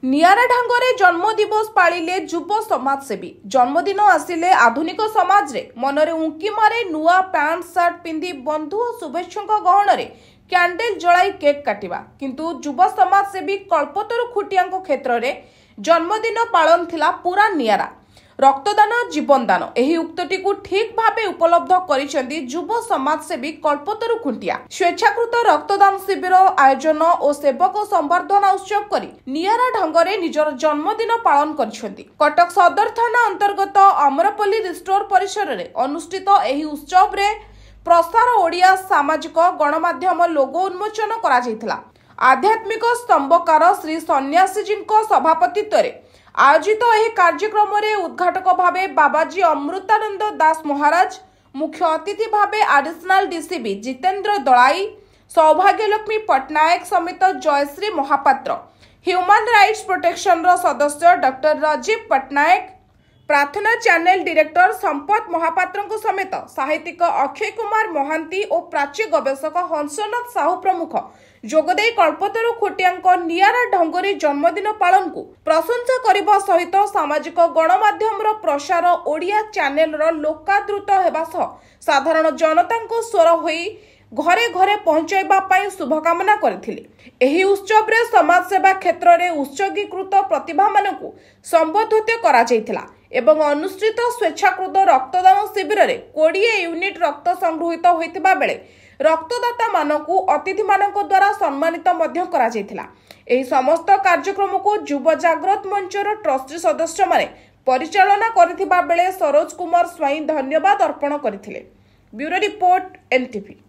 नियारा ढंगरे जन्मदिवस पालिले युव समाजसेवी जन्मदिन आसिले आधुनिक समाज रे मनरे उंकी मारे नुआ पैंट सर्ट पिंधि बंधु और शुभेच्छुक गहन रे कैंडल जलाई केक काटिबा किंतु युव समाजसेवी कल्पतरु खुटिया क्षेत्र रे जन्मदिन पालन थिला पूरा नियारा। रक्तदान जीवनदान एही उक्तटी को ठीक भावे उपलब्ध करिसेंती युव समाजसेवी कल्पतरु खुंटिया। स्वेच्छाकृत रक्तदान शिविर आयोजन और सेवक संवर्धना उत्सव करी नियारा ढंगरे निजर जन्मदिन पालन करिसेंती। कटक सदर थाना अंतर्गत अमरपल्ली रिस्टोर परिसर रे अनुष्ठित एही उत्सव रे प्रसार ओडिया सामाजिक गणमाध्यम लोगो उन्मोचन करा जायतिला। आध्यात्मिक स्तंभकार श्री सन्यासीजी सभापतित्व रे आयोजित यह कार्यक्रम रे उद्घाटक भावे बाबाजी अमृतानंद दास महाराज, मुख्य अतिथि भावे एडिशनल डीसीपी जितेंद्र दलाई, सौभाग्यलक्ष्मी पटनायक समेत Jayashree Mahapatra, human rights protection रो सदस्य डॉक्टर राजीव पटनायक, प्रार्थना चैनल डायरेक्टर संपत महापात्र समेत साहित्यिक अक्षय कुमार महांती और प्राच्य गवेषक हंसनाथ साहू प्रमुख जोगदे कल्पतरु खुटिया नियारा ढंगरे जन्मदिन पालन को प्रशंसा करने सहित सामाजिक गणमाध्यम प्रसार ओडिया चैनल लोकादृत होगा सह साधारण जनता स्वर होई घरे घरे पहुंचाइबा शुभकामना करथिले। एही उत्सव रे समाज सेवा क्षेत्र रे उत्सर्गीकृत प्रतिभा मानकु संबोधित करा जायतिला एवं अनुष्ठित स्वेच्छाकृत रक्तदान शिविर रे 20 यूनिट रक्त संग्रहित होइतिबा बेले रक्तदाता मानकु अतिथि मानक द्वारा सम्मानित मध्य करा जायतिला। एही समस्त कार्यक्रम को युव जागृत मंचर ट्रस्टी सदस्य माने परिचालना करथिबा बेले सरोज कुमार स्वाई धन्यवाद अर्पण करथिले। Bureau report NTV.